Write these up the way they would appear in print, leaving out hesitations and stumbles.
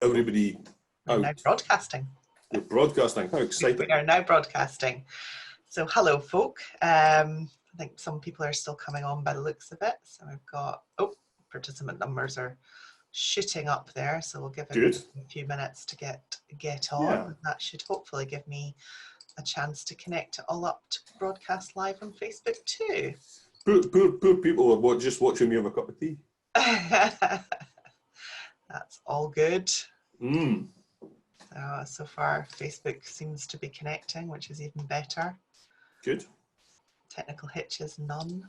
everybody We're now broadcasting. We're broadcasting. How exciting. We are now broadcasting. So hello, folk. I think some people are still coming on by the looks of it. So we've got, participant numbers are shooting up there. So we'll give it a few minutes to get on. Yeah. That should hopefully give me a chance to connect it all up to broadcast live on Facebook too. Poor people are just watching me have a cup of tea. That's all good. Mm. So far, Facebook seems to be connecting, which is even better. Good. Technical hitches, none.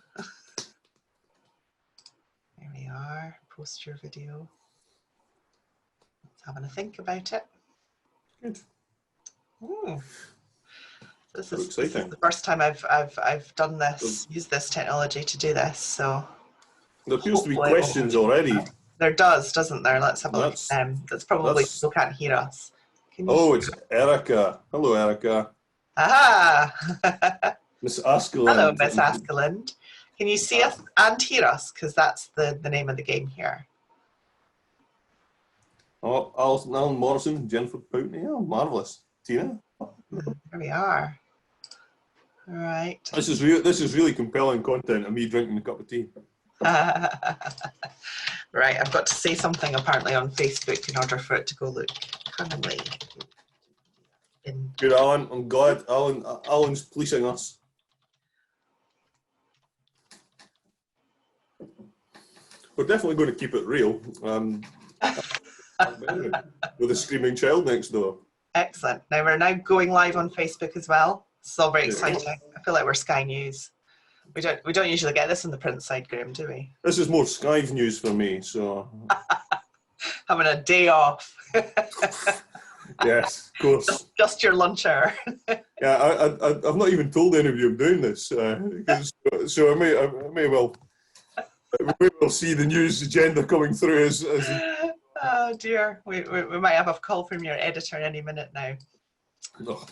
There we are. Post your video. Let's having a think about it. Good. Ooh. This is exciting. The first time I've done this, used this technology to do this. So there appears to be questions already. There does, doesn't there? Let's have a look. That's probably people can't hear us. It's Erica. Hello, Erica. Ah. Miss Askeladd. Hello, Miss Askeladd. Can you see us and hear us? Because that's the name of the game here. Oh, Alan Morrison, Jennifer Poutney. Oh, marvellous. Tina. There we are. All right. This is really compelling content of me drinking a cup of tea. Right, I've got to say something apparently on Facebook in order for it to go look cunningly. Good, Alan. I'm glad Alan's policing us. We're definitely going to keep it real. With a screaming child next door. Excellent. Now we're going live on Facebook as well. It's all very exciting. I feel like we're Sky News. We don't usually get this on the print side, Graham, do we? This is more Sky News for me, so having a day off. Yes, of course. Just your lunch hour. Yeah, I've not even told anybody I'm doing this, so I may well see the news agenda coming through as Oh dear, we might have a call from your editor any minute now. Oh.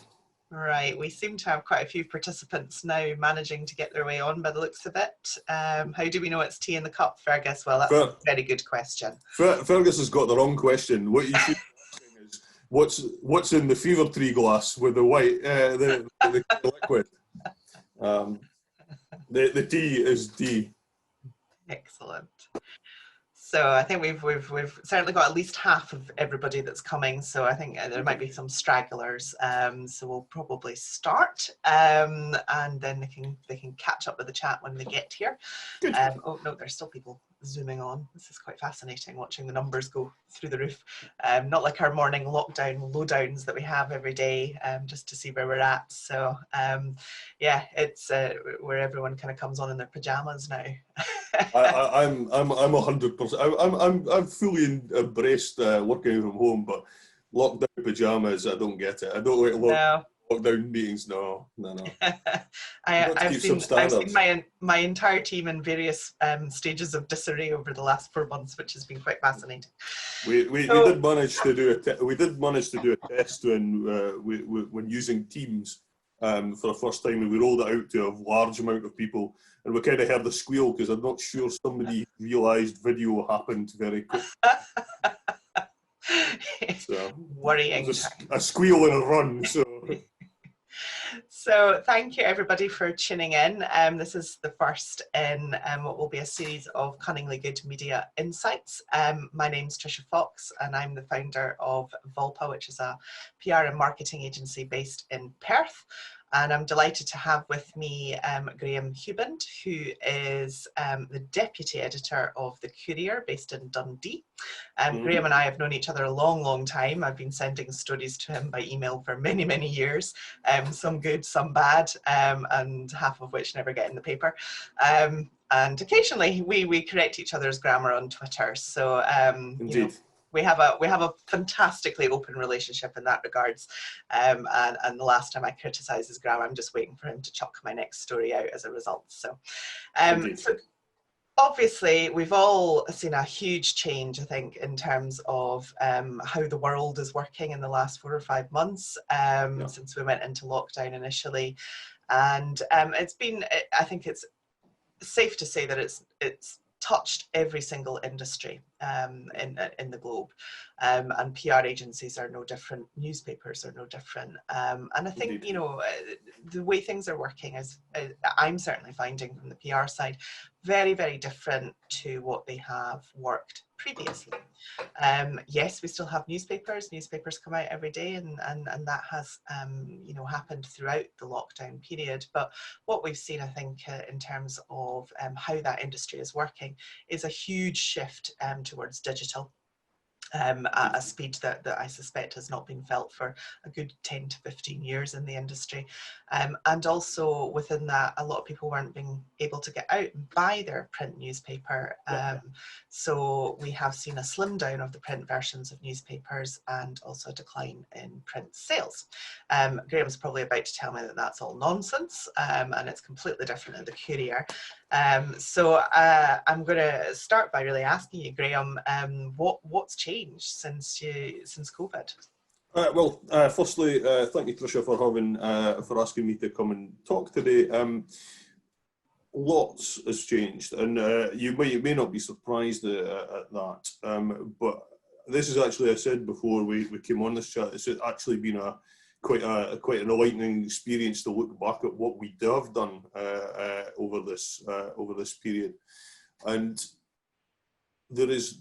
Right, we seem to have quite a few participants now managing to get their way on by the looks of it. How do we know it's tea in the cup, Fergus? Well, that's a very good question. Fergus has got the wrong question. What you should be asking is, what's in the fever tree glass with the white, the liquid? The tea is tea. Excellent. So I think we've certainly got at least half of everybody that's coming. So I think there might be some stragglers. So we'll probably start, and then they can catch up with the chat when they get here. Oh no, there's still people zooming on. This is quite fascinating watching the numbers go through the roof. Not like our morning lockdown lowdowns that we have every day, just to see where we're at. So yeah, it's where everyone kind of comes on in their pajamas now. I'm 100%. I'm fully embraced working from home, but lockdown pajamas, I don't get it. I don't like lockdown meetings. No. I've seen my entire team in various stages of disarray over the last 4 months, which has been quite fascinating. We did manage to do a test when using Teams. For the first time, and we rolled it out to a large amount of people, and we kind of heard the squeal because I'm not sure somebody realised video happened very quickly. So, worrying. A squeal and a run. So thank you everybody for tuning in. This is the first in what will be a series of Cunningly Good Media Insights. My name's Tricia Fox, and I'm the founder of Volpa, which is a PR and marketing agency based in Perth. And I'm delighted to have with me Graham Huband, who is the Deputy Editor of The Courier, based in Dundee. Graham and I have known each other a long, long time. I've been sending stories to him by email for many, many years, some good, some bad, and half of which never get in the paper. And occasionally we correct each other's grammar on Twitter. So Indeed. You know, we have a fantastically open relationship in that regards, and the last time I criticised his grammar, I'm just waiting for him to chuck my next story out as a result. So, so obviously we've all seen a huge change, I think, in terms of how the world is working in the last 4 or 5 months since we went into lockdown initially, and it's been, I think it's safe to say that it's touched every single industry. in the globe, and PR agencies are no different, newspapers are no different, and I think, Indeed. you know, the way things are working is, I'm certainly finding from the PR side, very, very different to what they have worked previously. Yes, we still have newspapers come out every day, and that has you know, happened throughout the lockdown period. But what we've seen, I think, in terms of how that industry is working, is a huge shift towards digital. At a speed that I suspect has not been felt for a good 10 to 15 years in the industry. And also within that, a lot of people weren't being able to get out and buy their print newspaper. So we have seen a slim down of the print versions of newspapers, and also a decline in print sales. Graham's probably about to tell me that that's all nonsense, and it's completely different in the Courier. So I'm going to start by really asking you, Graham, what's changed since COVID? Well, firstly, thank you, Tricia, for asking me to come and talk today. Lots has changed, and you may not be surprised at that. But this is actually, I said before we came on this chat, it's actually been quite an enlightening experience to look back at what we have done over this period. And there is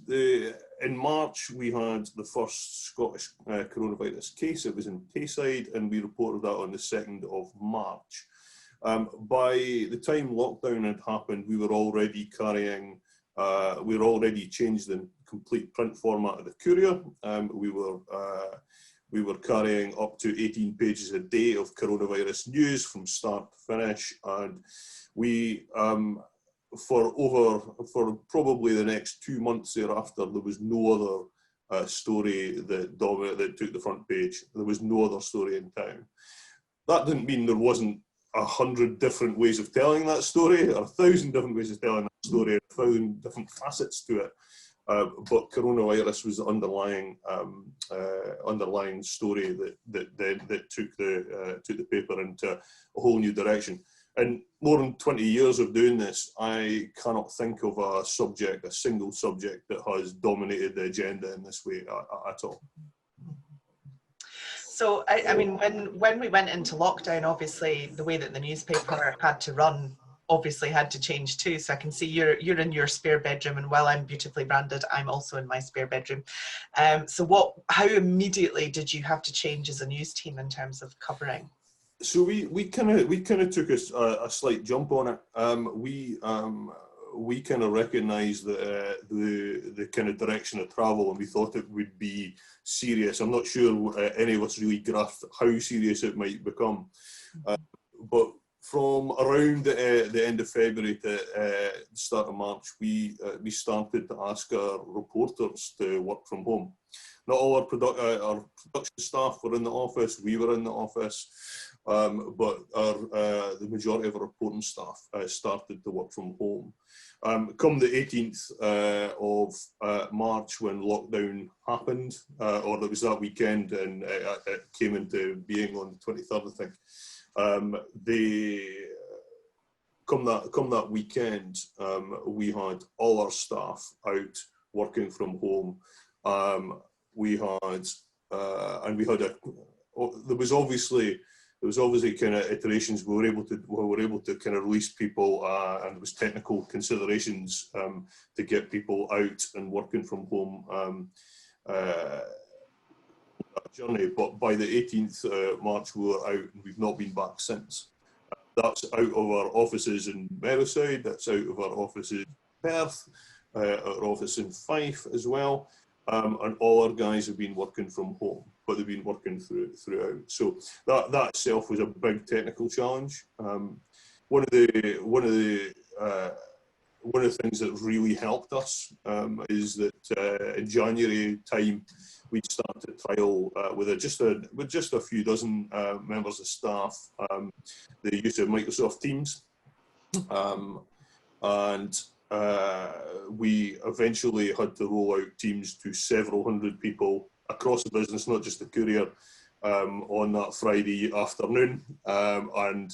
in March we had the first Scottish coronavirus case. It was in Tayside, and we reported that on the 2nd of March. By the time lockdown had happened, we were already carrying, we were already changed the complete print format of the Courier. We were carrying up to 18 pages a day of coronavirus news from start to finish, and we for probably the next 2 months thereafter, there was no other story that took the front page. There was no other story in town. That didn't mean there wasn't 100 different ways of telling that story, or 1,000 different ways of telling that story, 1,000 different facets to it. But coronavirus was the underlying story that took the paper into a whole new direction. In more than 20 years of doing this, I cannot think of a single subject that has dominated the agenda in this way at all. So, I mean, when we went into lockdown, obviously the way that the newspaper had to run obviously had to change too. So I can see you're in your spare bedroom, and while I'm beautifully branded, I'm also in my spare bedroom. So how immediately did you have to change as a news team in terms of covering? So we kind of took a slight jump on it. We kind of recognised the kind of direction of travel, and we thought it would be serious. I'm not sure any of us really grasped how serious it might become, but from around the end of February to the start of March, we started to ask our reporters to work from home. Not all our production staff were in the office. We were in the office. But the majority of our reporting staff started to work from home. Come the 18th of March, when lockdown happened, or it was that weekend, and it came into being on the 23rd, I think. Come that weekend, we had all our staff out working from home. There was obviously kind of iterations. We were able to kind of release people, and there was technical considerations to get people out and working from home that journey. But by the 18th March, we were out, and we've not been back since. That's out of our offices in Merseyside. That's out of our offices in Perth, our office in Fife as well. And all our guys have been working from home, but they've been working throughout. So that itself was a big technical challenge. One of the things that really helped us is that in January time we started trial with just a few dozen members of staff the use of Microsoft Teams, and we eventually had to roll out Teams to several hundred people across the business, not just the Courier, on that Friday afternoon. And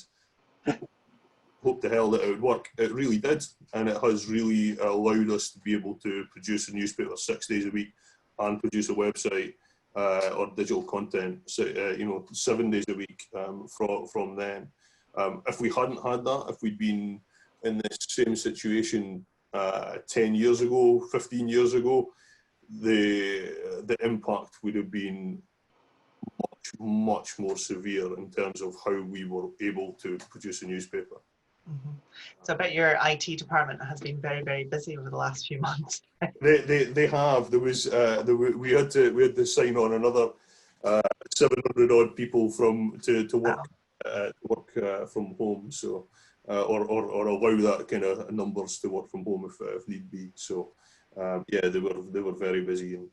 hope to hell that it would work. It really did, and it has really allowed us to be able to produce a newspaper 6 days a week and produce a website or digital content, so, 7 days a week from then. If we hadn't had that, if we'd been in this same situation 10 years ago, 15 years ago, the impact would have been much more severe in terms of how we were able to produce a newspaper. Mm-hmm. So I bet your IT department has been very busy over the last few months. They have. There was we had to sign on another 700 odd people to work from home. So or allow that kind of numbers to work from home if need be. So yeah, they were very busy, and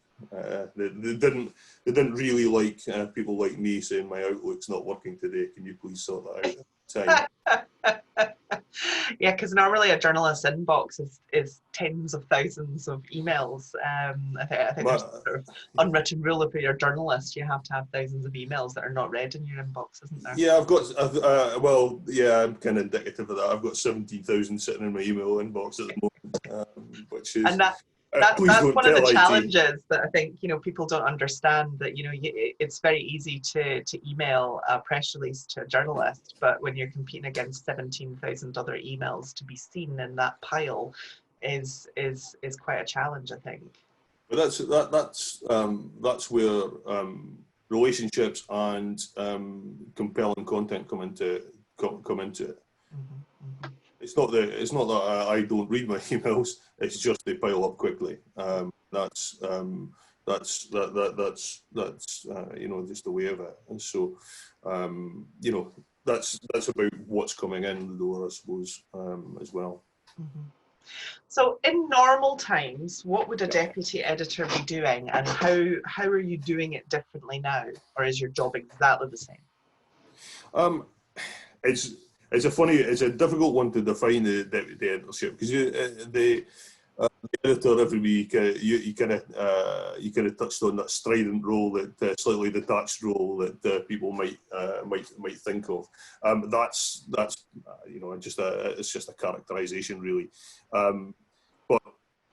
they didn't really like people like me saying my Outlook's not working today. Can you please sort that out at time? Yeah, because normally a journalist's inbox is tens of thousands of emails. I think there's a sort of unwritten rule if you're a journalist, you have to have thousands of emails that are not read in your inbox, isn't there? Yeah, well, yeah, I'm kind of indicative of that. I've got 17,000 sitting in my email inbox at the moment, which is. And that's one of the challenges that I think people don't understand, that it's very easy to email a press release to a journalist, but when you're competing against 17,000 other emails, to be seen in that pile is quite a challenge, I think. But that's where relationships and compelling content come into it. Mm-hmm. It's not that I don't read my emails. It's just they pile up quickly. That's just the way of it. And so that's about what's coming in the door, I suppose, as well. Mm-hmm. So in normal times, what would a deputy editor be doing, and how are you doing it differently now, or is your job exactly the same? It's a difficult one to define, the deputy editorship, because the editor every week you kind of touched on that strident role, that slightly detached role that people might think of. That's it's just a characterization, really. But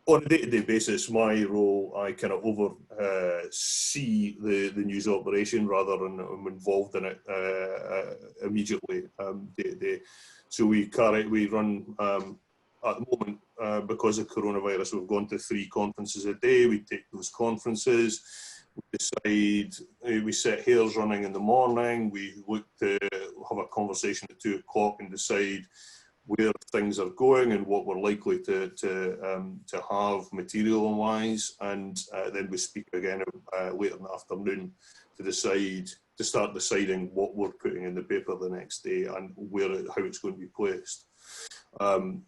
on a day-to-day basis, my role, I kind of oversee the news operation rather than I'm involved in it immediately day to day. So we run at the moment, because of coronavirus, we've gone to 3 conferences a day. We take those conferences, we decide, we set hairs running in the morning, we look to have a conversation at 2 o'clock and decide where things are going and what we're likely to have material-wise, and then we speak again later in the afternoon to start deciding what we're putting in the paper the next day and how it's going to be placed.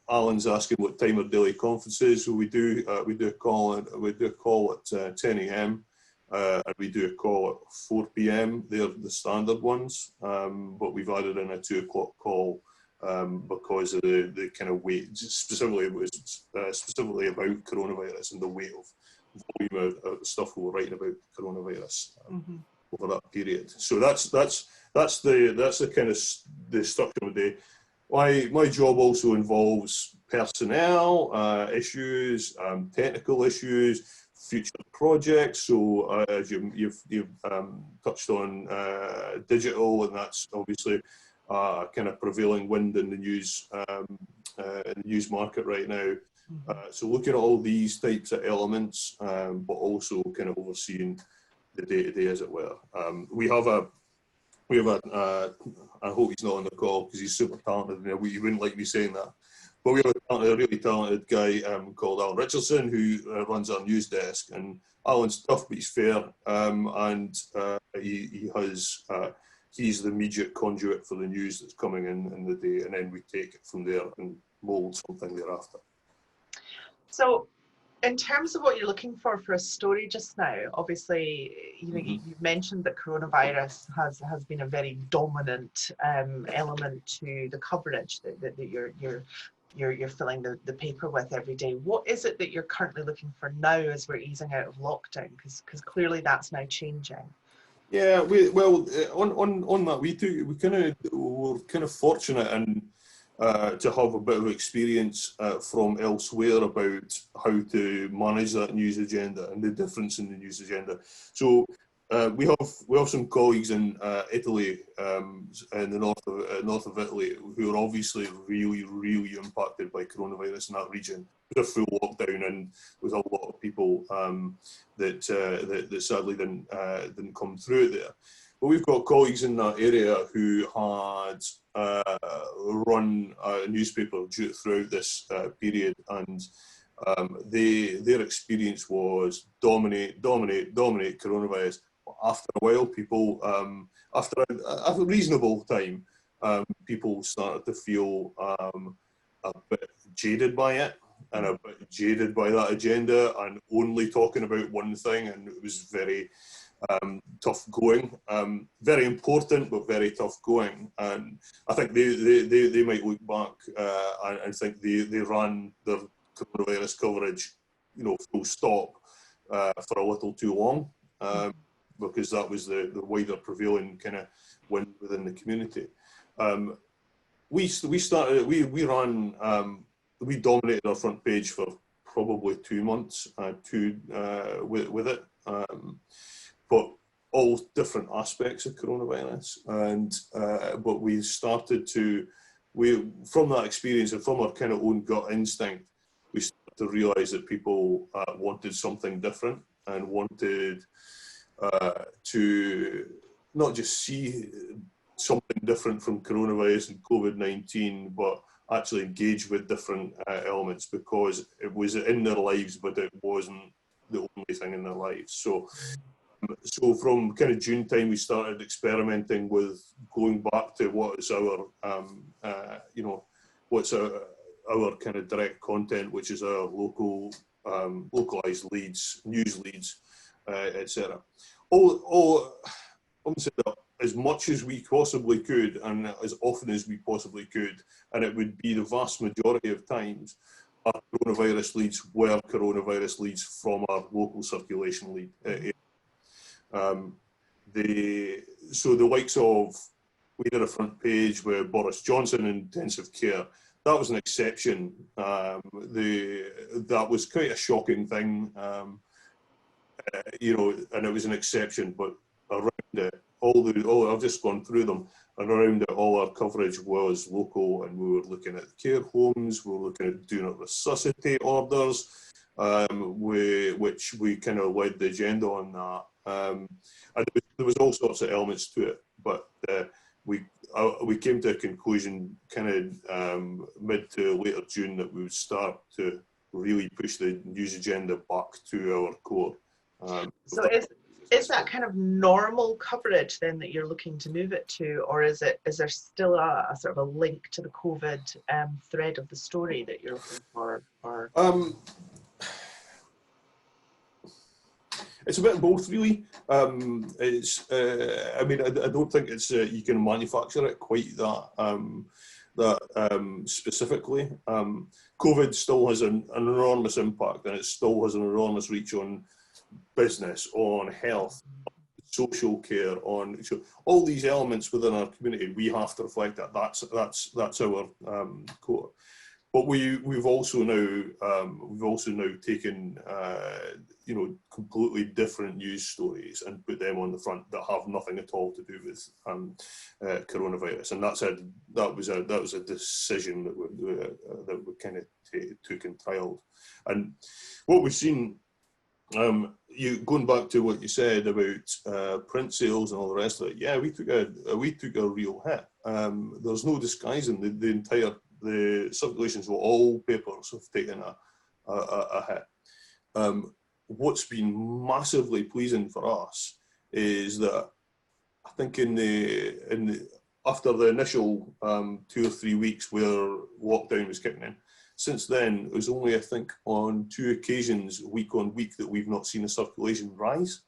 Alan's asking what time our daily conference is. So we do a call at 10 a.m. And we do a call at 4 p.m. They're the standard ones, but we've added in a 2 o'clock call because of the kind of weight, specifically about coronavirus and the weight of volume of stuff we were writing about coronavirus over that period. So that's the kind of the structure of the day. My job also involves personnel issues, technical issues, future projects. So as you've touched on digital, and that's obviously kind of prevailing wind in the news market right now. So looking at all these types of elements, but also kind of overseeing the day-to-day, as it were. We have a I hope he's not on the call because he's super talented. You wouldn't like me saying that. But we have a really talented guy called Alan Richardson who runs our news desk. And Alan's tough, but he's fair. And he's the immediate conduit for the news that's coming in the day. And then we take it from there and mould something thereafter. So, in terms of what you're looking for a story just now, obviously, you've mentioned that coronavirus has been a very dominant element to the coverage that you're filling the paper with every day. What is it that you're currently looking for now as we're easing out of lockdown? Because clearly that's now changing. Yeah, on that we're kind of fortunate, and to have a bit of experience from elsewhere about how to manage that news agenda and the difference in the news agenda. So we have some colleagues in Italy, in the north of Italy, who are obviously really impacted by coronavirus in that region. It was a full lockdown, and there was a lot of people that sadly didn't come through it there. But we've got colleagues in that area who had run a newspaper throughout this period, and their experience was dominate coronavirus. After a while, people, after a reasonable time, people started to feel a bit jaded by it, and a bit jaded by that agenda, and only talking about one thing, and it was very tough going, very important, but very tough going. And I think they might look back and think they ran their coronavirus coverage, full stop, for a little too long, because that was the wider prevailing kind of wind within the community. We dominated our front page for probably 2 months, with it. But all different aspects of coronavirus, and but we started to, from that experience and from our kind of own gut instinct, we started to realise that people wanted something different and wanted to not just see something different from coronavirus and COVID-19, but actually engage with different elements, because it was in their lives, but it wasn't the only thing in their lives. So from kind of June time, we started experimenting with going back to what is our, what's our kind of direct content, which is our localized leads, news leads, etc. As much as we possibly could, and as often as we possibly could, and it would be the vast majority of times, our coronavirus leads were coronavirus leads from our local circulation lead area. So the likes of, we did a front page with Boris Johnson in intensive care. That was an exception. That was quite a shocking thing, and it was an exception. But around it, I've just gone through them, and around it, all our coverage was local, and we were looking at care homes, we were looking at do not resuscitate orders, which we kind of led the agenda on that. And there was all sorts of elements to it, but we came to a conclusion kind of mid to later June that we would start to really push the news agenda back to our core. So is that kind of normal coverage then that you're looking to move it to, or is there still a sort of a link to the COVID thread of the story that you're looking for? Or it's a bit of both, really. I mean, I don't think it's you can manufacture it quite that specifically. COVID still has an enormous impact, and it still has an enormous reach on business, on health, social care, on all these elements within our community. We have to reflect that. That's our core. But we've also now taken completely different news stories and put them on the front that have nothing at all to do with coronavirus, and that was a decision that we kind of took and trialled. And what we've seen, going back to what you said about print sales and all the rest of it, yeah, we took a real hit. There's no disguising the circulations of all papers have taken a hit. What's been massively pleasing for us is that I think after the initial 2 or 3 weeks where lockdown was kicking in, since then it was only, I think, on 2 occasions week on week that we've not seen a circulation rise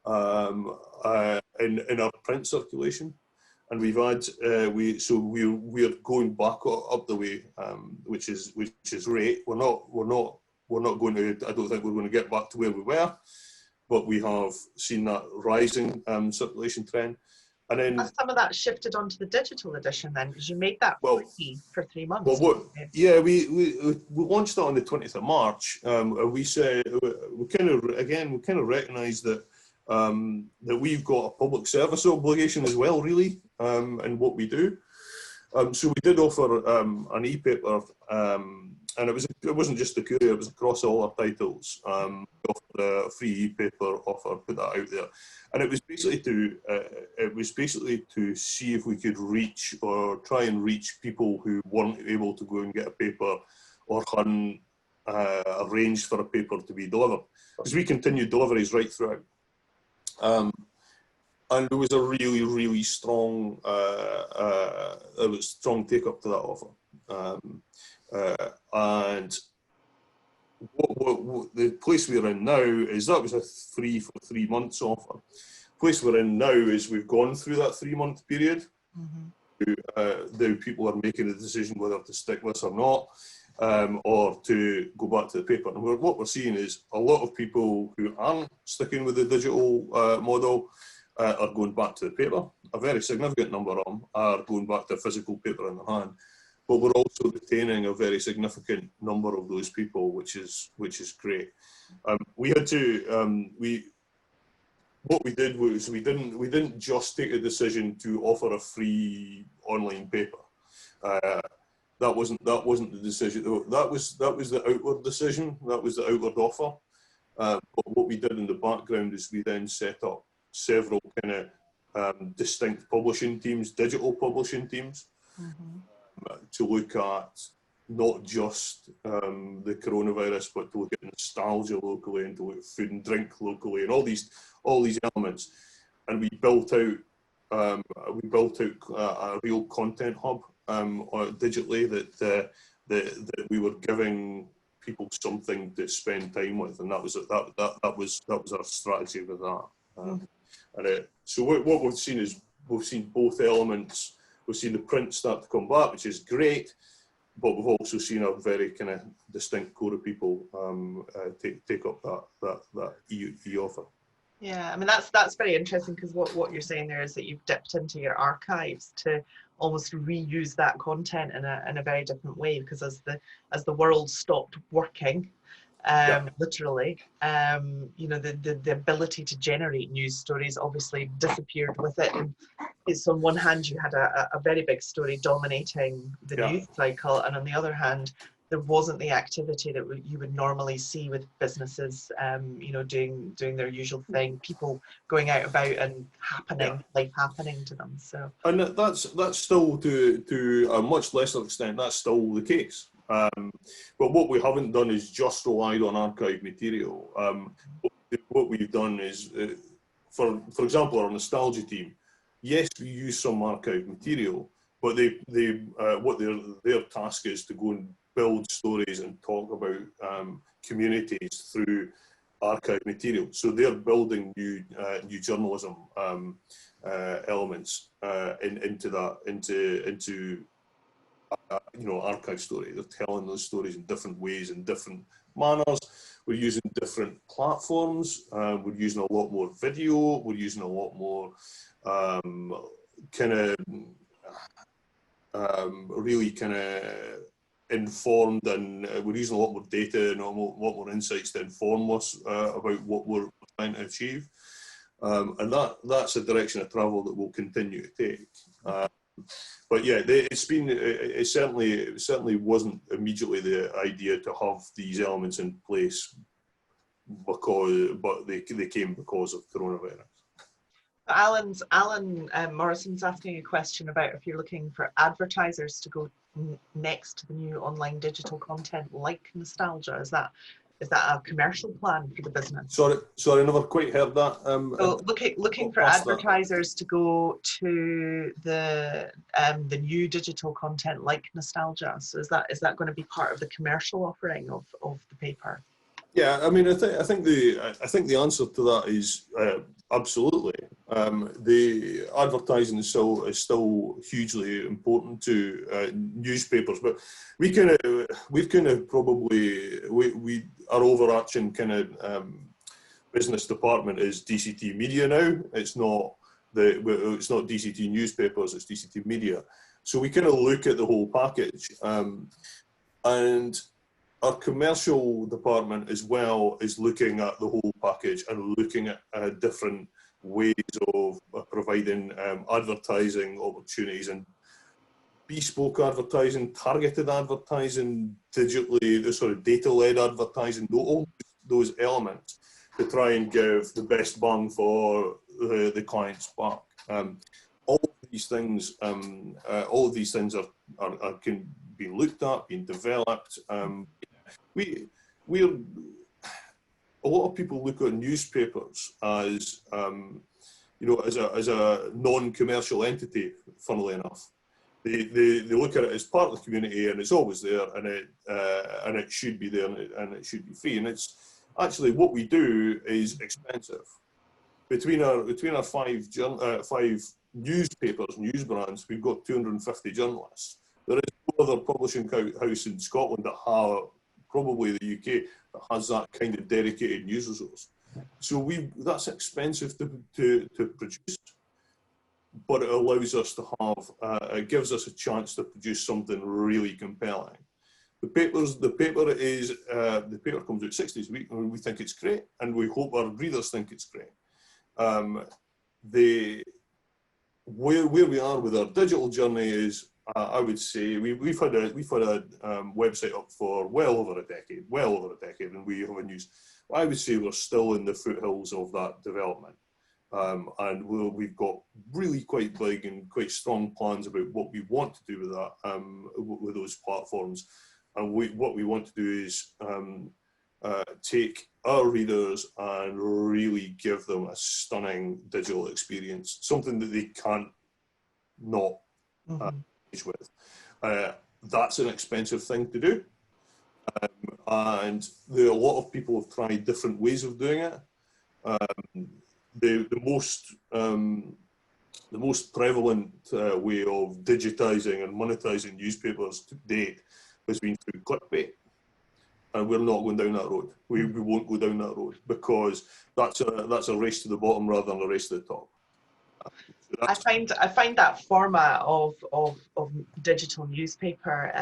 in our print circulation. And we've had we're going back up the way, which is great. We're not going to. I don't think we're going to get back to where we were, but we have seen that rising circulation trend. And then some of that shifted onto the digital edition then, because you made that free for 3 months. Well, we launched that on the 20th of March. We said we kind of recognised that that we've got a public service obligation as well, really, in what we do. So we did offer an e-paper, and it wasn't just the Courier; it was across all our titles. We offered a free e-paper offer, put that out there, and it was basically to see if we could reach or try and reach people who weren't able to go and get a paper or hadn't arranged for a paper to be delivered, because we continued deliveries right throughout. And there was a really strong strong take up to that offer. And what the place we're in now is that was a free for 3 months offer. The place we're in now is we've gone through that 3 month period. The people are making a decision whether to stick with us or not, or to go back to the paper. And what we're seeing is a lot of people who aren't sticking with the digital model are going back to the paper. A very significant number of them are going back to a physical paper in their hand. But we're also retaining a very significant number of those people, which is great. We had to what we did was we didn't just take a decision to offer a free online paper. That wasn't the decision. That was the outward decision. That was the outward offer. But what we did in the background is we then set up several kind of distinct publishing teams, digital publishing teams, to look at not just the coronavirus, but to look at nostalgia locally and to look at food and drink locally and all these elements. And we built out a real content hub digitally that we were giving people something to spend time with, and that was our strategy with that. So what we've seen is we've seen both elements. We've seen the print start to come back, which is great, but we've also seen a very kind of distinct core of people take up that e-offer. Yeah, I mean that's very interesting, because what you're saying there is that you've dipped into your archives to almost reuse that content in a very different way, because as the world stopped working, literally, you know, the ability to generate news stories obviously disappeared with it. And it's, on one hand, you had a very big story dominating the news cycle, and on the other hand, there wasn't the activity that you would normally see with businesses, you know, doing their usual thing, people going out about and life happening to them. So, and that's still to a much lesser extent, that's still the case. But what we haven't done is just relied on archive material. What we've done is, for example, our nostalgia team, yes, we use some archive material, but what their task is to go and build stories and talk about communities through archive material. So they're building new journalism elements into you know, archive story. They're telling those stories in different ways, in different manners. We're using different platforms. We're using a lot more video. We're using a lot more really kind of informed, and we're using a lot more data and a lot more insights to inform us about what we're trying to achieve. And that's a direction of travel that we'll continue to take. But yeah, it certainly wasn't immediately the idea to have these elements in place, but they came because of coronavirus. Alan Morrison's asking a question about if you're looking for advertisers to go next to the new online digital content like nostalgia. Is that a commercial plan for the business? Sorry, I never quite heard that. So looking for advertisers to go to the new digital content like nostalgia. So is that going to be part of the commercial offering of the paper? Yeah, I mean, I think the answer to that is absolutely. The advertising is still hugely important to newspapers, but our overarching kind of business department is DCT Media now. It's not it's not DCT newspapers, it's DCT media. So we kind of look at the whole package, and our commercial department as well is looking at the whole package and looking at different ways of providing advertising opportunities and bespoke advertising, targeted advertising, digitally, data-led advertising, all those elements to try and give the best bang for the client's buck. All of these things are can be looked at, being developed. We're a lot of people look at newspapers as as a non-commercial entity. Funnily enough, they look at it as part of the community, and it's always there, and it should be there, and it should be free. And it's actually what we do is expensive. Between our five newspapers, news brands, we've got 250 journalists. There is no other publishing house in Scotland probably the UK, that has that kind of dedicated news resource. So that's expensive to produce, but it allows us to have, it gives us a chance to produce something really compelling. The paper comes out 6 days a week, and we think it's great, and we hope our readers think it's great. Where we are with our digital journey is, I would say we've had a website up for well over a decade, and we have a news. I would say we're still in the foothills of that development, and we've got really quite big and quite strong plans about what we want to do with that, with those platforms. And what we want to do is take our readers and really give them a stunning digital experience, something that they can't not with. That's an expensive thing to do, and a lot of people have tried different ways of doing it. The most prevalent way of digitizing and monetizing newspapers to date has been through clickbait, and we're not going down that road. We won't go down that road, because that's a race to the bottom rather than a race to the top. I find that format of digital newspaper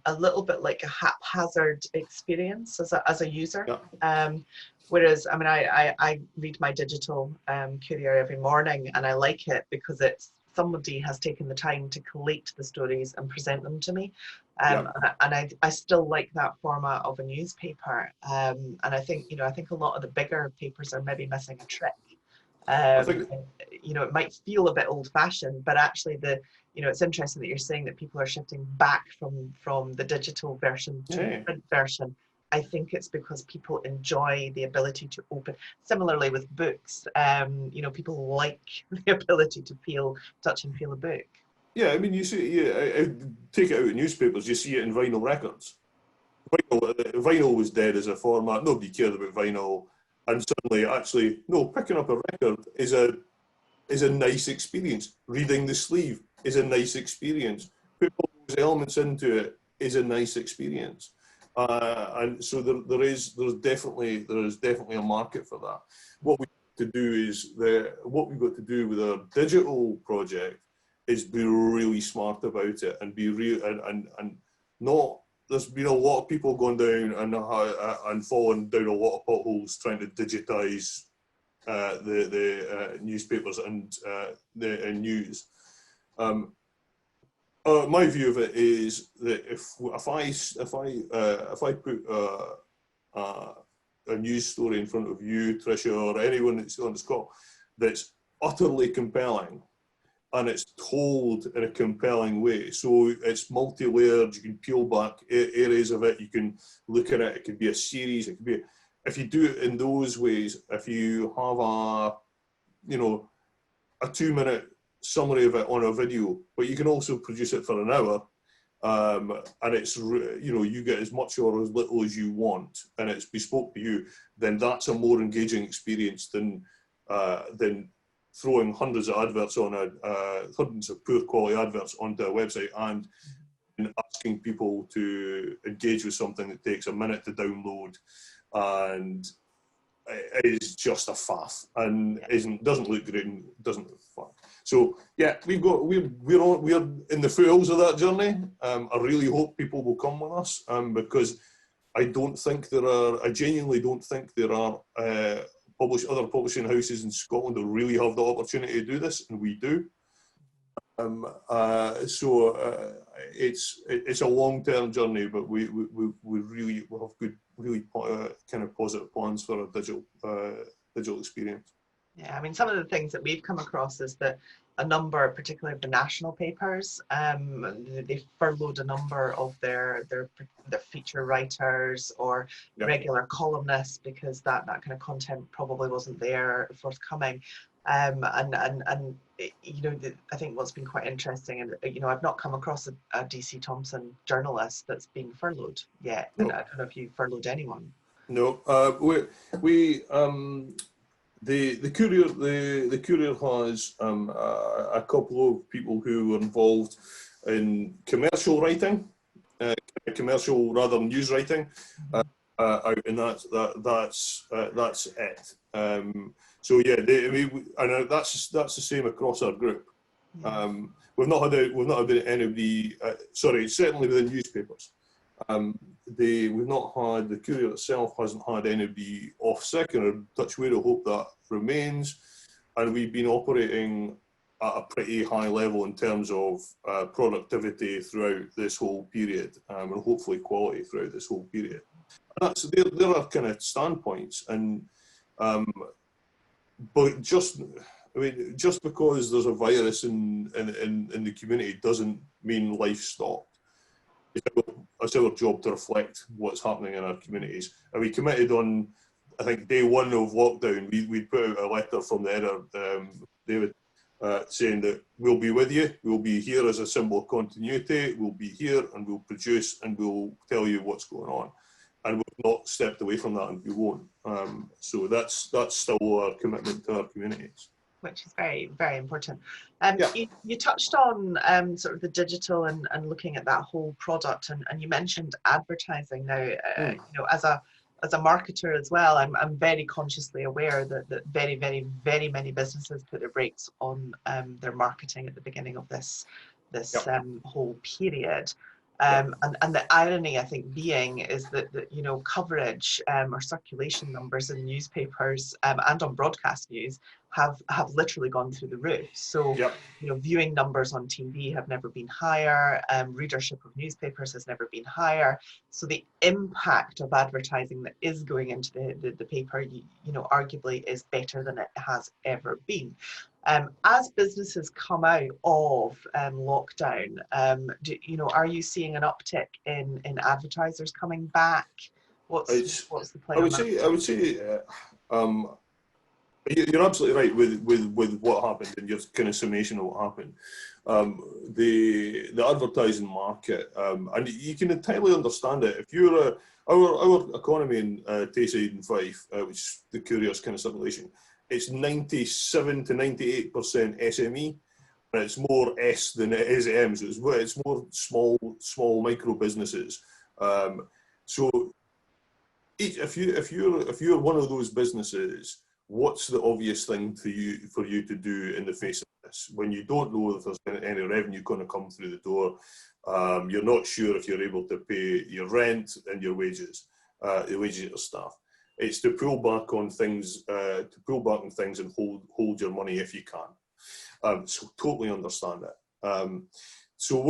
a little bit like a haphazard experience as a user. Yeah. Whereas, I mean, I read my digital courier every morning, and I like it because somebody has taken the time to collate the stories and present them to me. And I still like that format of a newspaper. And I think a lot of the bigger papers are maybe missing a trick. It might feel a bit old-fashioned, but actually it's interesting that you're saying that people are shifting back from the digital version to the print version. I think it's because people enjoy the ability to open. Similarly with books, people like the ability to touch and feel a book. Yeah, I mean, you see, take it out of newspapers, you see it in vinyl records. Vinyl was dead as a format. Nobody cared about vinyl. And suddenly, actually, no, picking up a record is a nice experience. Reading the sleeve is a nice experience. Putting all those elements into it is a nice experience. And so there's definitely a market for that. What we've got to do with our digital project is be really smart about it and be real and not. There's been a lot of people going down and falling down a lot of potholes trying to digitize the newspapers and the news. My view of it is that if I put a news story in front of you, Tricia, or anyone that's on this call, that's utterly compelling, and it's told in a compelling way. So it's multi-layered, you can peel back areas of it, you can look at it, it could be a series, it could be, if you do it in those ways, if you have a 2-minute summary of it on a video, but you can also produce it for an hour, and it's, you get as much or as little as you want, and it's bespoke to you, then that's a more engaging experience than throwing hundreds of adverts hundreds of poor quality adverts onto a website and asking people to engage with something that takes a minute to download and is just a faff and doesn't look great and doesn't look fun. So yeah, we're in the foothills of that journey. I really hope people will come with us, because I genuinely don't think there are other publishing houses in Scotland that really have the opportunity to do this, and we do. It's a long-term journey, but we really have good, really kind of positive plans for a digital experience. Yeah, I mean, some of the things that we've come across is that a number, particularly of the national papers, they furloughed a number of their feature writers or regular columnists because that kind of content probably wasn't there forthcoming. And you know, I think what's been quite interesting, and you know, I've not come across a DC Thomson journalist that's been furloughed yet, and I don't know if you furloughed anyone. No, the Courier has a couple of people who were involved in commercial writing, commercial rather than news writing, and that's it. So yeah, and that's the same across our group. We've not had anybody. Sorry, certainly within newspapers. We've not had, the Courier itself hasn't had anybody off sick, and touch wood, I hope that remains. And we've been operating at a pretty high level in terms of productivity throughout this whole period, and hopefully quality throughout this whole period. And there are kind of standpoints, and but just because there's a virus in the community doesn't mean life stopped. It's our job to reflect what's happening in our communities. And we committed on, I think, day one of lockdown, we put out a letter from the editor, David, saying that we'll be with you, we'll be here as a symbol of continuity, we'll be here and we'll produce and we'll tell you what's going on. And we've not stepped away from that, and we won't. So that's still our commitment to our communities. Which is very, very important. You touched on sort of the digital and looking at that whole product, and you mentioned advertising. Now, you know, as a marketer as well, I'm very consciously aware that very, very, very many businesses put their brakes on their marketing at the beginning of this whole period. And the irony, I think, being is that you know, coverage or circulation numbers in newspapers and on broadcast news have literally gone through the roof. So you know, viewing numbers on TV have never been higher. Readership of newspapers has never been higher. So the impact of advertising that is going into the paper, you know, arguably is better than it has ever been. As businesses come out of lockdown, you know, are you seeing an uptick in advertisers coming back? What's the plan? I would say you're absolutely right with what happened and your kind of summation of what happened. The advertising market, and you can entirely understand it. If you're our economy in Tayside and Fife, which is the Courier's kind of circulation, it's 97 to 98% SME, and it's more S than it is M. So it's more small micro businesses. So if you're one of those businesses, what's the obvious thing for you to do in the face of this when you don't know if there's any revenue going to come through the door? You're not sure if you're able to pay your rent and your wages, the wages of your staff. It's to pull back on things, and hold your money if you can. So totally understand it. So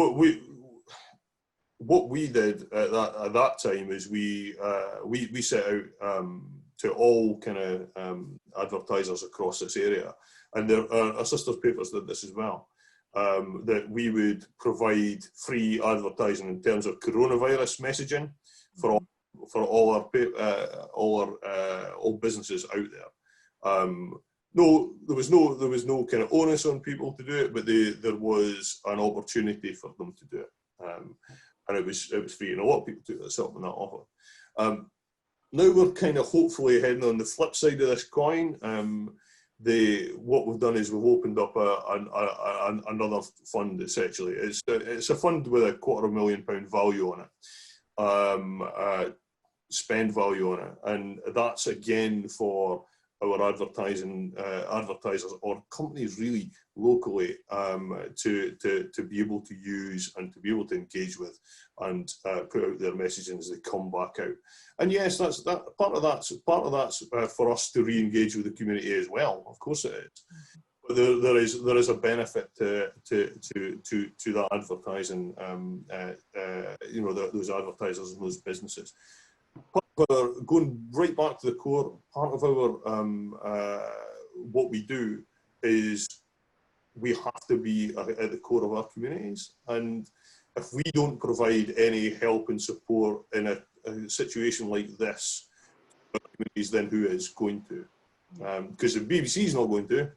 what we did at that time is we set out to all kind of advertisers across this area, and our sister papers did this as well. That we would provide free advertising in terms of coronavirus messaging for all businesses out there. No, there was no kind of onus on people to do it, but there was an opportunity for them to do it, and it was free, and a lot of people took this up on that offer. Now we're kind of hopefully heading on the flip side of this coin. What we've done is we've opened up another fund. Essentially, it's a fund with £250,000 value on it. spend value on it. And that's again for our advertisers or companies really locally to be able to use and to be able to engage with and put out their messaging as they come back out. And yes, that's part of that's for us to re-engage with the community as well. Of course it is. But there is a benefit to that advertising. Those advertisers and those businesses. Going right back to the core, part of our what we do is we have to be at the core of our communities, and if we don't provide any help and support in a situation like this, then who is going to? Because the BBC is not going to.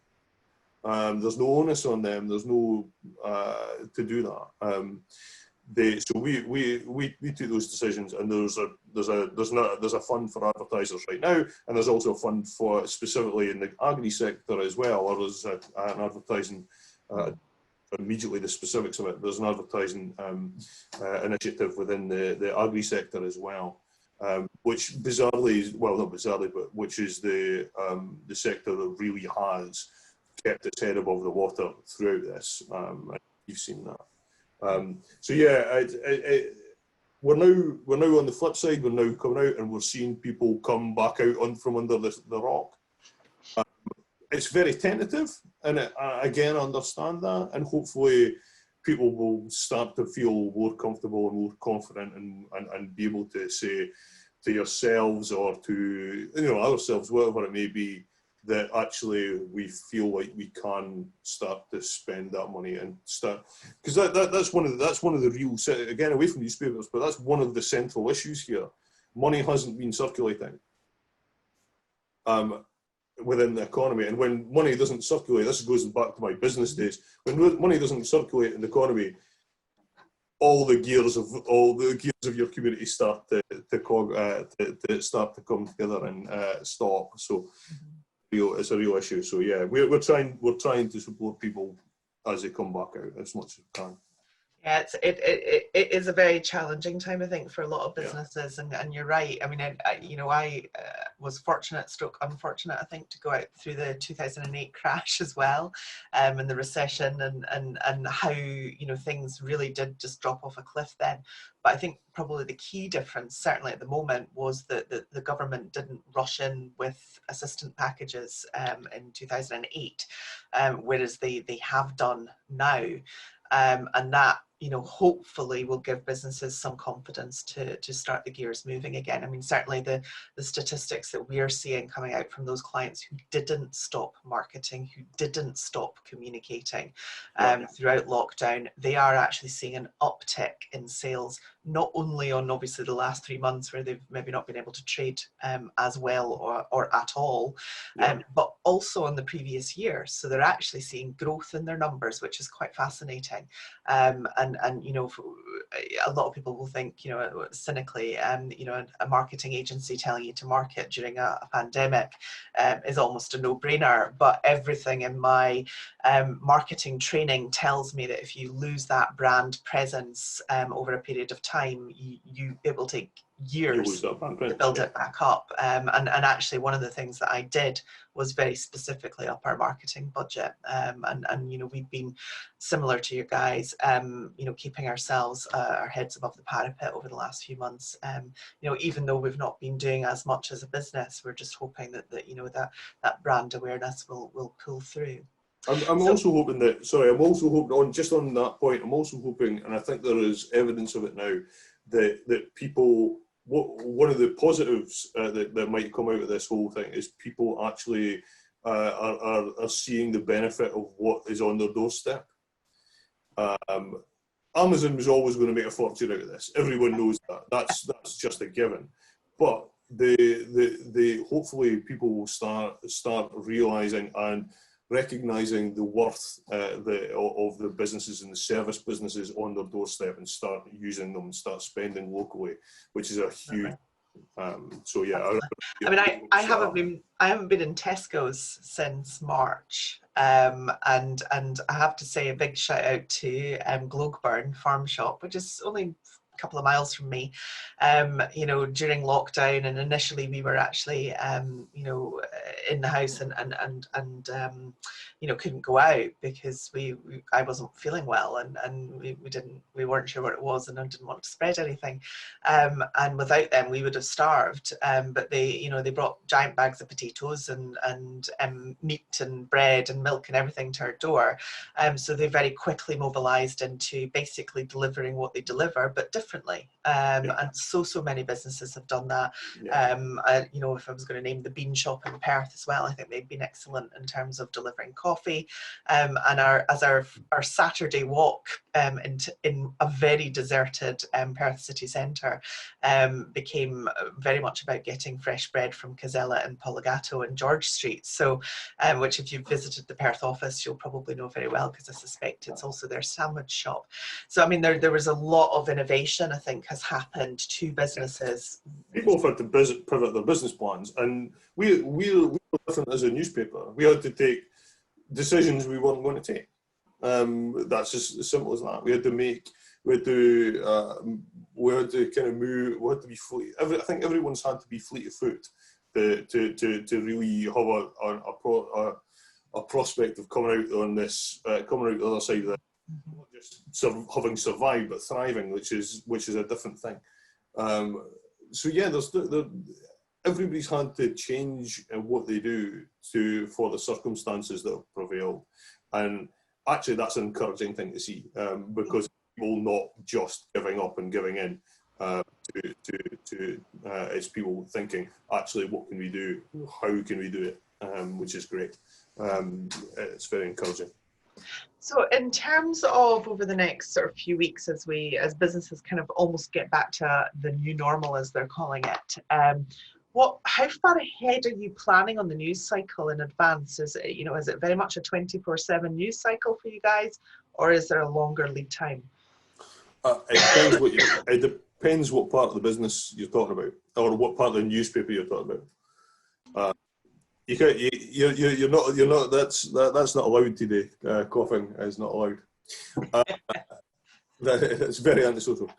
There's no onus on them. There's no to do that. So we take those decisions, and there's a fund for advertisers right now, and there's also a fund for specifically in the agri sector as well. Or there's an advertising immediately the specifics of it. There's an advertising initiative within the agri sector as well, which bizarrely, well not bizarrely, but which is the sector that really has kept its head above the water throughout this. You've seen that. So yeah, we're now on the flip side. We're now coming out, and we're seeing people come back out from under the rock. It's very tentative, and again, I understand that, and hopefully, people will start to feel more comfortable and more confident, and be able to say to yourselves or to ourselves, whatever it may be, that actually we feel like we can start to spend that money and start, because that's one of the real, again, away from newspapers, but that's one of the central issues here. Money hasn't been circulating within the economy, and when money doesn't circulate, this goes back to my business days. When money doesn't circulate in the economy, all the gears of your community start to start to come together and stop. So. It's a real issue. So yeah, we're trying to support people as they come back out as much as we can. Yeah, it is a very challenging time, I think, for a lot of businesses, and you're right. I mean, I was fortunate, unfortunate, I think, to go out through the 2008 crash as well, and the recession, and how things really did just drop off a cliff then. But I think probably the key difference, certainly at the moment, was that the government didn't rush in with assistance packages in 2008, whereas they have done now. And that, hopefully will give businesses some confidence to start the gears moving again. I mean, certainly the statistics that we're seeing coming out from those clients who didn't stop marketing, who didn't stop communicating throughout lockdown, they are actually seeing an uptick in sales, not only on obviously the last 3 months where they've maybe not been able to trade as well or at all, but also on the previous year. So they're actually seeing growth in their numbers, which is quite fascinating. And a lot of people will think, cynically, a marketing agency telling you to market during a pandemic is almost a no-brainer. But everything in my marketing training tells me that if you lose that brand presence over a period of time, it will take years to build it back up. And actually, one of the things that I did was very specifically up our marketing budget. And we've been similar to you guys, keeping ourselves, our heads above the parapet over the last few months. Even though we've not been doing as much as a business, we're just hoping that brand awareness will pull through. I'm also hoping on that point, I'm also hoping, and I think there is evidence of it now, that people, one of the positives that might come out of this whole thing is people actually are seeing the benefit of what is on their doorstep. Amazon was always going to make a fortune out of this. Everyone knows that. That's just a given. But hopefully people will start realising and recognising the worth of the businesses and the service businesses on their doorstep and start using them and start spending locally, which is a huge. So yeah, I haven't been in Tesco's since March, and I have to say a big shout out to Globeburn Farm Shop, which is only couple of miles from me, you know, during lockdown, and initially we were actually, you know, in the house and you know, couldn't go out because I wasn't feeling well, and we weren't sure what it was, and I didn't want to spread anything, and without them we would have starved. But they, you know, they brought giant bags of potatoes and meat and bread and milk and everything to our door. So they very quickly mobilized into basically delivering what they deliver, but differently. And so many businesses have done that. You know, if I was going to name the bean shop in Perth as well, I think they've been excellent in terms of delivering coffee. And our Saturday walk in a very deserted Perth city centre became very much about getting fresh bread from Casella and Poligato and George Street. So, which if you've visited the Perth office, you'll probably know very well, because I suspect it's also their sandwich shop. So, I mean, there was a lot of innovation, I think, has happened to businesses. People have had to pivot their business plans, and we were different as a newspaper. We had to take decisions we weren't going to take. That's just as simple as that. We had to kind of move. We had to be fleet. I think everyone's had to be fleet of foot to really have a prospect of coming out on this, coming out the other side of it, not just having survived but thriving, which is a different thing. So yeah, everybody's had to change what they do for the circumstances that have prevailed, and actually that's an encouraging thing to see, because people not just giving up and giving in. It's people thinking, actually, what can we do? How can we do it? Which is great. It's very encouraging. So in terms of over the next sort of few weeks, as businesses kind of almost get back to the new normal, as they're calling it, how far ahead are you planning on the news cycle in advance? Is it, you know, is it very much a 24/7 news cycle for you guys, or is there a longer lead time? It depends what part of the business you're talking about, or what part of the newspaper you're talking about. You're not. That's not allowed today. Coughing is not allowed. It's very antisocial.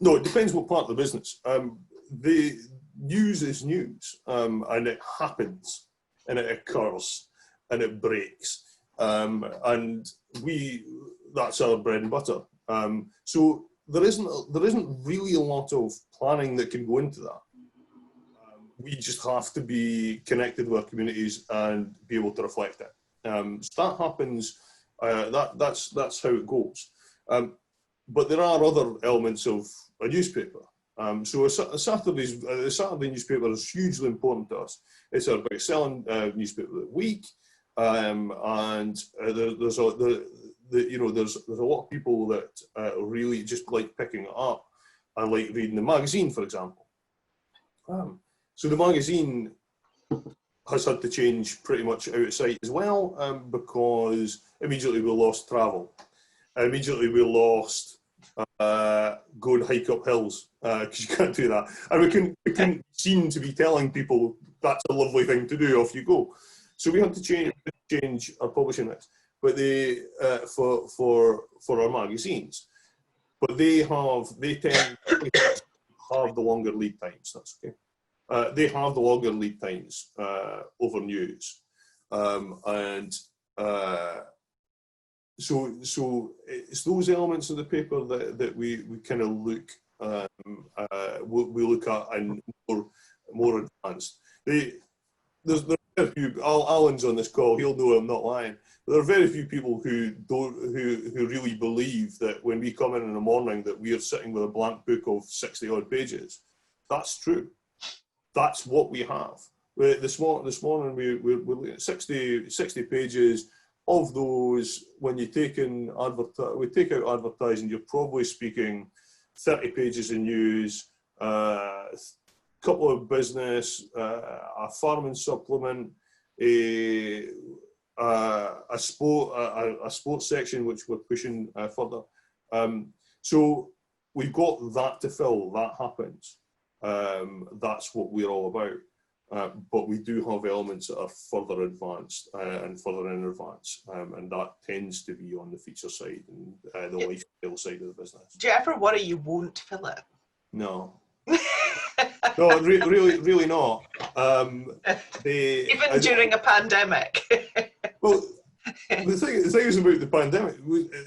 No, it depends what part of the business. The news is news, and it happens, and it occurs, and it breaks, and that's our bread and butter. So there isn't really a lot of planning that can go into that. We just have to be connected with our communities and be able to reflect it. So that happens. That's how it goes. But there are other elements of a newspaper. So a Saturday newspaper is hugely important to us. It's our biggest selling newspaper of the week, and there's a lot of people that really just like picking it up and like reading the magazine, for example. So the magazine has had to change pretty much out of sight as well, because immediately we lost travel. Immediately we lost go and hike up hills, because you can't do that. And we couldn't seem to be telling people that's a lovely thing to do, off you go. So we had to change our publishing mix. But for our magazines, but they tend to have the longer lead times. That's okay. They have the longer lead times over news, and so it's those elements of the paper that we kind of look we look at and more advanced. There's very few. Alan's on this call. He'll know I'm not lying. But there are very few people who really believe that when we come in the morning that we are sitting with a blank book of 60 odd pages. That's true. That's what we have. This morning we're looking at 60 pages. Of those, when you take out advertising, you're probably speaking 30 pages in news, a couple of business, a farming supplement, a sports section which we're pushing further. So we've got that to fill. That happens. That's what we're all about. but we do have elements that are further advanced and further in advance, and that tends to be on the feature side and the lifestyle side of the business. Do you ever worry you won't fill it? No. No, really not. Even during a pandemic. Well, the thing is about the pandemic,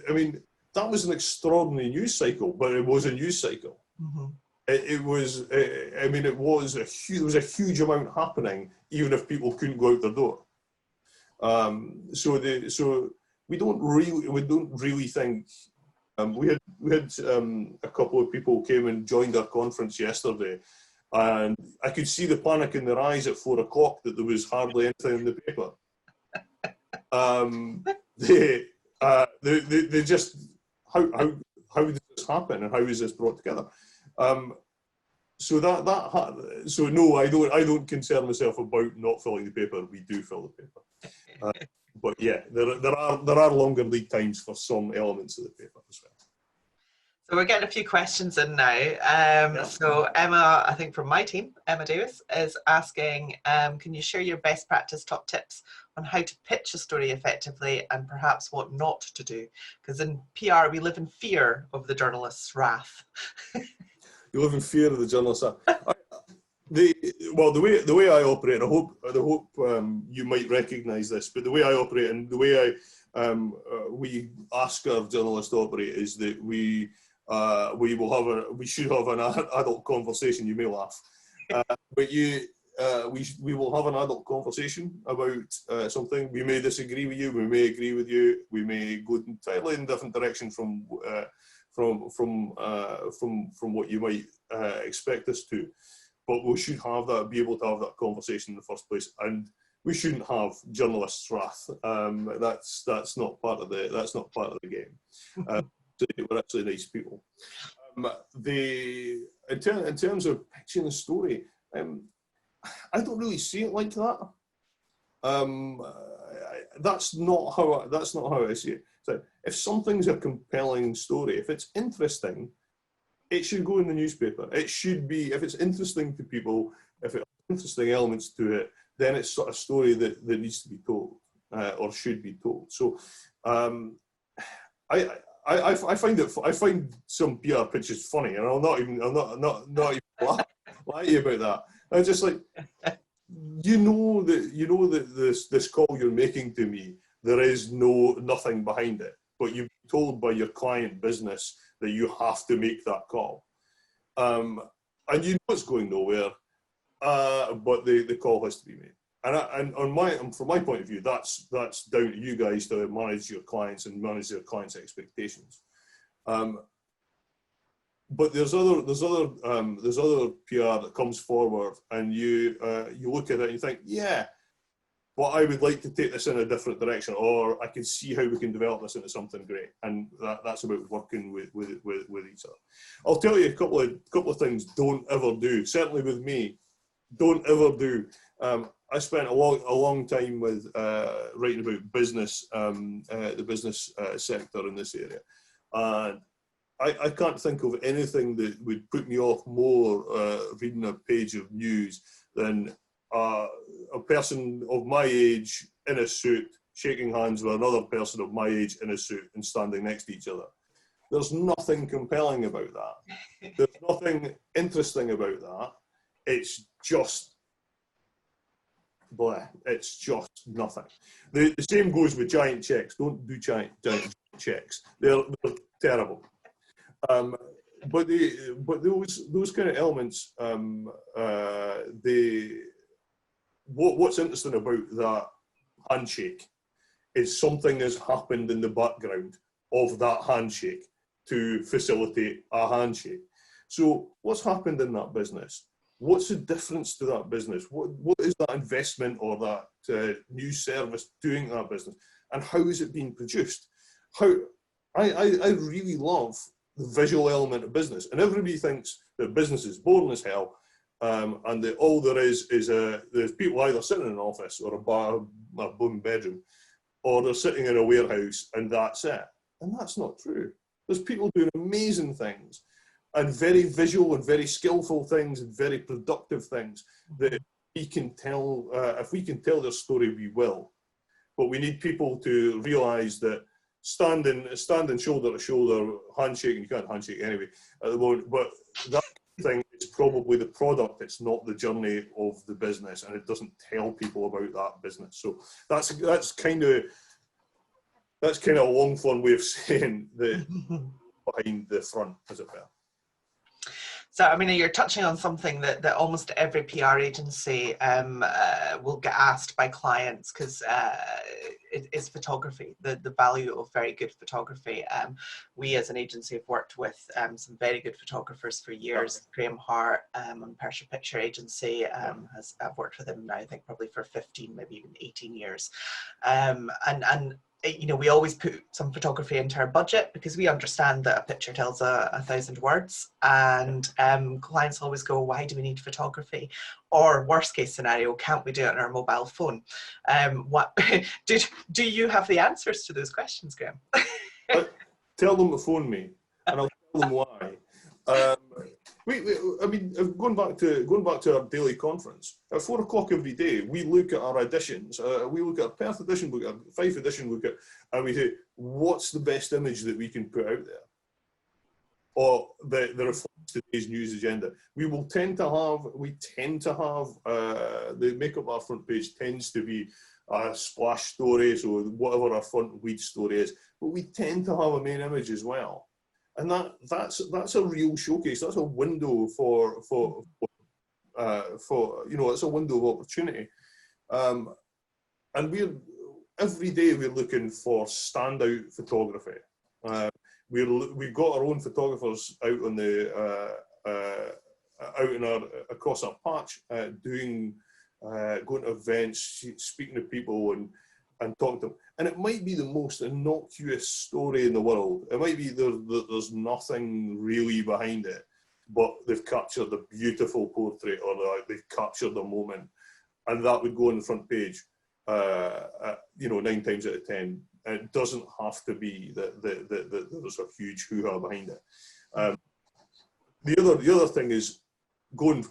I mean, that was an extraordinary news cycle, but it was a news cycle. Mm-hmm. It was, I mean, there was a huge amount happening, even if people couldn't go out their door. So we don't really think. We had a couple of people came and joined our conference yesterday, and I could see the panic in their eyes at 4 o'clock that there was hardly anything in the paper. They just, how did this happen, and how is this brought together? So no, I don't concern myself about not filling the paper. We do fill the paper, but yeah, there are longer lead times for some elements of the paper as well. So we're getting a few questions in now. So Emma, I think from my team, Emma Davis, is asking, can you share your best practice top tips on how to pitch a story effectively and perhaps what not to do? Because in PR, we live in fear of the journalist's wrath. You live in fear of the journalist's wrath. The way I operate, I hope you might recognise this, but the way I operate and the way we ask our journalists to operate is that we should have an adult conversation. You may laugh, but we will have an adult conversation about something. We may disagree with you, we may agree with you, we may go entirely in different direction from what you might expect us to, but we should be able to have that conversation in the first place, and we shouldn't have journalists' wrath. That's not part of the game. We're actually nice people. In terms of pitching a story, I don't really see it like that. That's not how I see it. So if something's a compelling story, if it's interesting, it should go in the newspaper. It should be, if it's interesting to people, if it has interesting elements to it, then it's sort of a story that needs to be told or should be told. So I find some PR pitches funny, and I'll not even lie to you about that. I'm just like, you know that this call you're making to me, there is nothing behind it, but you've been told by your client business that you have to make that call, and you know it's going nowhere, but the call has to be made. And from my point of view, that's down to you guys to manage your clients and manage their clients' expectations. But there's other PR that comes forward, and you look at it and you think, yeah, but I would like to take this in a different direction, or I can see how we can develop this into something great. And that's about working with each other. I'll tell you a couple of things don't ever do. Certainly with me, don't ever do. I spent a long time with writing about business, the business sector in this area, and I can't think of anything that would put me off more reading a page of news than a person of my age in a suit shaking hands with another person of my age in a suit and standing next to each other. There's nothing compelling about that. There's nothing interesting about that. It's just blah. It's just nothing. The same goes with giant checks. Don't do giant checks. They're terrible. But those kind of elements, what's interesting about that handshake is something has happened in the background of that handshake to facilitate a handshake. So what's happened in that business? What's the difference to that business? What is that investment or that new service doing that business? And how is it being produced? I really love the visual element of business. And everybody thinks that business is boring as hell, and that all there is there's people either sitting in an office or a boom bedroom, or they're sitting in a warehouse and that's it. And that's not true. There's people doing amazing things and very visual and very skillful things and very productive things that we can tell their story, we will. But we need people to realise that standing shoulder to shoulder, handshaking, you can't handshake anyway at the moment, but that thing is probably the product, it's not the journey of the business, and it doesn't tell people about that business. So that's kind of a long form way of saying the behind the front, as it were. So, I mean, you're touching on something that almost every PR agency will get asked by clients, because it's photography, the value of very good photography. We as an agency have worked with some very good photographers for years. Graham Hart on Persia Picture Agency I've worked with him now, I think probably for 15, maybe even 18 years. And you know, we always put some photography into our budget because we understand that a picture tells 1,000 words, and clients always go, why do we need photography? Or worst case scenario, can't we do it on our mobile phone? What do you have the answers to those questions, Graham? Tell them to phone me, and I'll tell them why. I mean, going back to our daily conference, at 4 o'clock every day, we look at our editions. We look at our Perth edition, look at our Fife edition, and we say, what's the best image that we can put out there, or that reflects today's news agenda. We tend to have the makeup our front page tends to be a splash story, so whatever our front lead story is, but we tend to have a main image as well. And that's a real showcase. That's a window for you know, it's a window of opportunity. And every day we're looking for standout photography. We've got our own photographers out on across our patch, going to events, speaking to people, and talking to them. And it might be the most innocuous story in the world. It might be there's nothing really behind it, but they've captured a beautiful portrait, or they've captured a moment, and that would go on the front page, you know, 9 times out of 10. And it doesn't have to be that there's a huge hoo-ha behind it. The other thing is going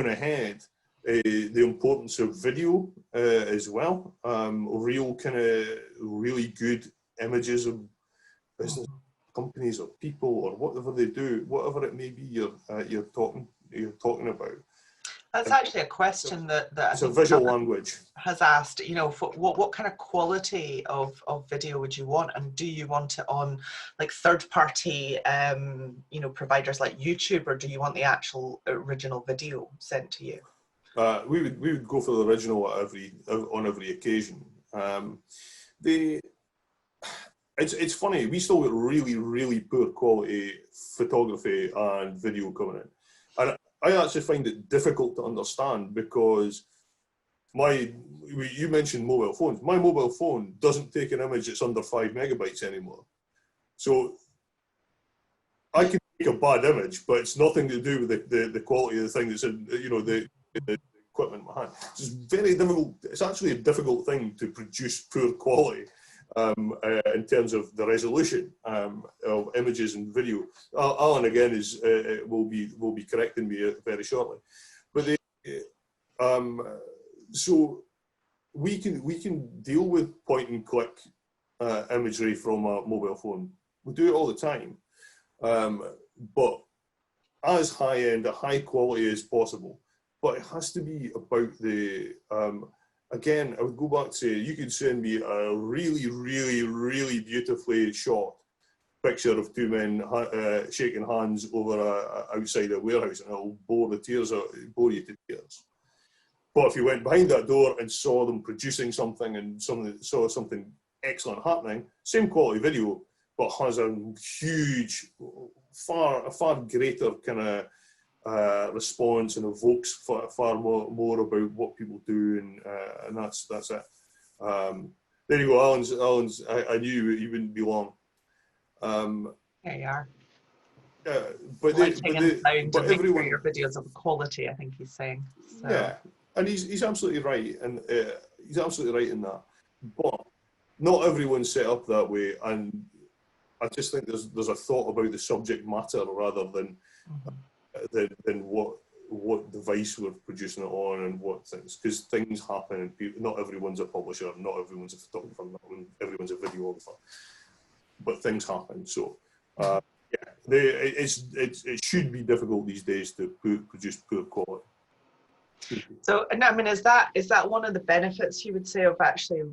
ahead. The importance of video as well, really good images of business companies or people or whatever they do, whatever it may be you're talking about. That's actually a question that it's a visual language has asked. You know, what kind of quality of video would you want, and do you want it on like third-party you know, providers like YouTube, or do you want the actual original video sent to you? We would go for the original on every occasion. It's funny, we still get really poor quality photography and video coming in, and I actually find it difficult to understand, because you mentioned mobile phones. My mobile phone doesn't take an image that's under 5 megabytes anymore, so I can take a bad image, but it's nothing to do with the quality of the thing that's in, you know, the equipment in my hand. It's very difficult. It's actually a difficult thing to produce poor quality in terms of the resolution of images and video. Alan again will be correcting me very shortly, but so we can deal with point and click imagery from a mobile phone. We do it all the time, but as high end, high quality as possible. But it has to be about the, again, I would go back to, you could send me a really beautifully shot picture of 2 men shaking hands over outside a warehouse, and it'll bore you to tears. But if you went behind that door and saw them producing something, and saw something excellent happening, same quality video, but has a huge, far greater kind of response, and evokes far more about what people do, and that's it. There you go, Alan's. I knew you wouldn't be long. There you are. But everyone, your videos of quality, I think he's saying. So. Yeah, and he's absolutely right, and he's absolutely right in that. But not everyone's set up that way, and I just think there's a thought about the subject matter rather than. Than what what device we're producing it on and what things, because things happen and people, not everyone's a publisher, not everyone's a photographer, not everyone's a videographer, but things happen. So yeah, it should be difficult these days to produce poor quality. So, and I mean, is that one of the benefits you would say of actually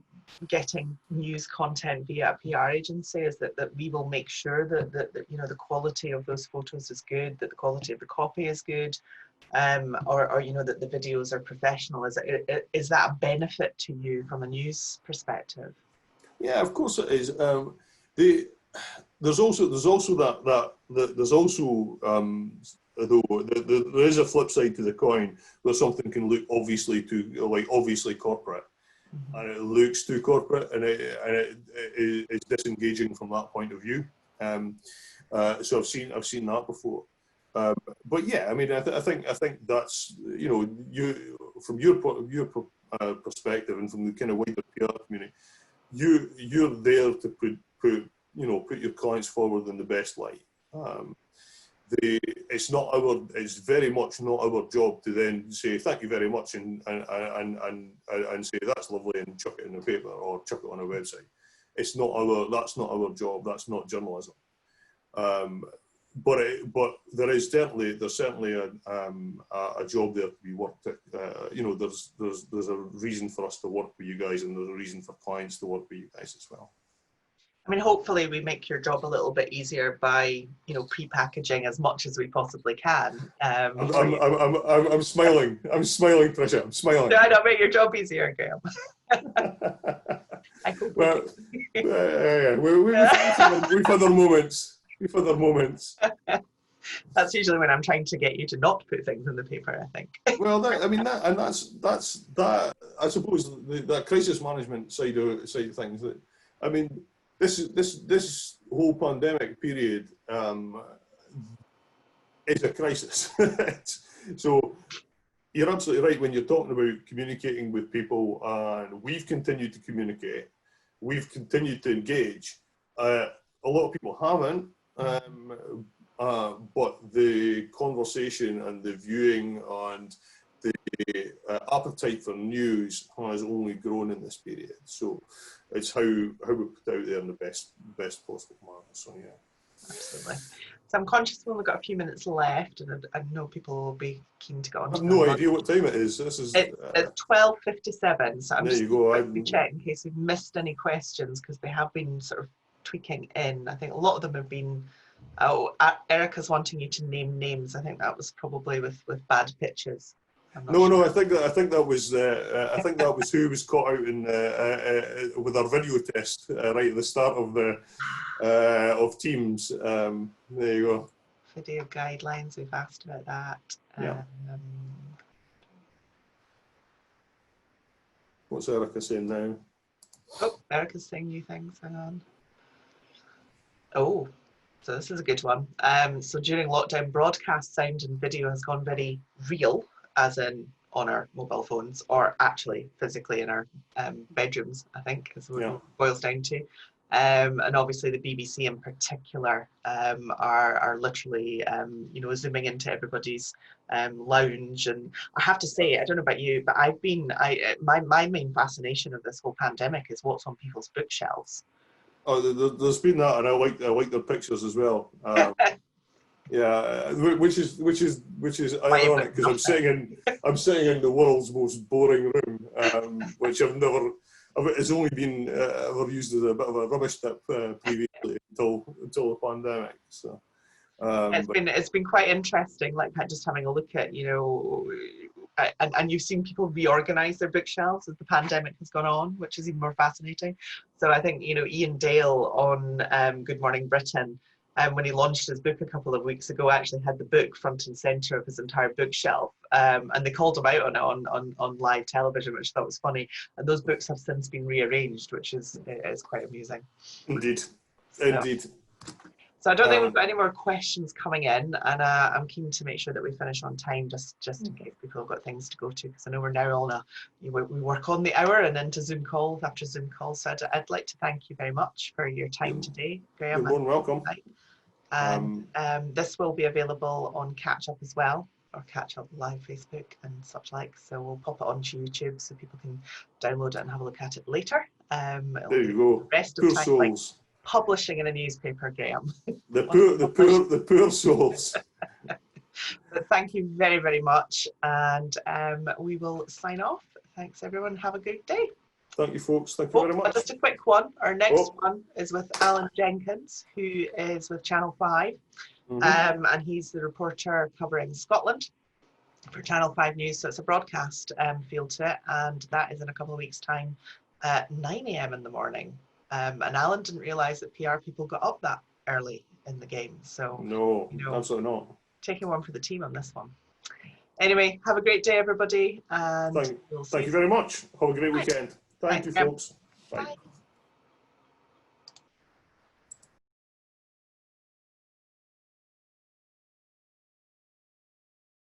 getting news content via a PR agency, is that we will make sure that you know, the quality of those photos is good, that the quality of the copy is good, or you know, that the videos are professional? Is that a benefit to you from a news perspective? Yeah, of course it is. There's also though there is a flip side to the coin where something can look obviously corporate, and it looks too corporate, and it is disengaging from that point of view. So I've seen that before. But yeah, I mean, I think that's, you know, from your perspective and from the kind of wider PR community, you're there to put your clients forward in the best light. It's very much not our job to then say thank you very much and say that's lovely and chuck it in the paper or chuck it on a website. That's not our job. That's not journalism. But there's certainly a job there to be worked at. You know, there's a reason for us to work with you guys, and there's a reason for clients to work with you guys as well. I mean, hopefully we make your job a little bit easier by, you know, pre-packaging as much as we possibly can. I'm smiling. I'm smiling, Tricia. I'm smiling. No, I don't make your job easier, Graham. I hope well, yeah, we've had our moments. We've had our moments. That's usually when I'm trying to get you to not put things in the paper, I think. Well, that's that. I suppose that crisis management side of things. That, I mean, this whole pandemic period is a crisis. So you're absolutely right when you're talking about communicating with people, and we've continued to communicate. We've continued to engage. A lot of people haven't. But the conversation and the viewing and the appetite for news has only grown in this period. So it's how we put out there in the best possible manner. So yeah, absolutely. So I'm conscious we've only got a few minutes left, and I know people will be keen to get on. I have no idea what time it is. This is it's 12:57. So I'm just going to check in case we've missed any questions, because they have been sort of tweaking in. I think a lot of them have been. Oh, Erica's wanting you to name names. I think that was probably with bad pitches. No, sure. I think that was who was caught out in with our video test right at the start of Teams. There you go. Video guidelines. We've asked about that. Yeah. What's Erica saying now? Oh, Erica's saying new things. Hang on. Oh. So this is a good one. So during lockdown, broadcast sound and video has gone very real, as in on our mobile phones, or actually physically in our bedrooms, I think, is what it boils down to. And obviously the BBC in particular are literally, you know, zooming into everybody's lounge. And I have to say, I don't know about you, but my main fascination of this whole pandemic is what's on people's bookshelves. Oh, there's been that, and I like their pictures as well. Yeah, which is ironic, because I'm sitting in the world's most boring room, which it's only been ever used as a bit of a rubbish tip previously until the pandemic. So it's been quite interesting, like just having a look at, you know. And you've seen people reorganize their bookshelves as the pandemic has gone on, which is even more fascinating. So I think, you know, Ian Dale on Good Morning Britain, when he launched his book a couple of weeks ago, actually had the book front and center of his entire bookshelf. And they called him out on it on live television, which I thought was funny. And those books have since been rearranged, which is quite amusing. Indeed. So I don't think we've got any more questions coming in, and I'm keen to make sure that we finish on time, just in case people have got things to go to, because I know we're now on we work on the hour and into Zoom calls after Zoom calls. So I'd like to thank you very much for your time today, Graham. You're more than welcome. And this will be available on Catch Up as well. or catch up live Facebook and such like. So we'll pop it onto YouTube so people can download it and have a look at it later. There you go. The rest of Poor time, souls. like publishing in a newspaper, Graham. The poor souls. But thank you very, very much, and we will sign off. Thanks, everyone. Have a good day. Thank you, folks. Thank you very much. Just a quick one. Our next one is with Alan Jenkins, who is with Channel 5. And he's the reporter covering Scotland for Channel 5 News. So it's a broadcast feel to it, and that is in a couple of weeks' time at 9 AM in the morning. And Alan didn't realise that PR people got up that early in the game. So no, absolutely not. Taking one for the team on this one. Anyway, have a great day, everybody. And thank you very much. Have a great weekend. Thank you, folks. Bye. Bye.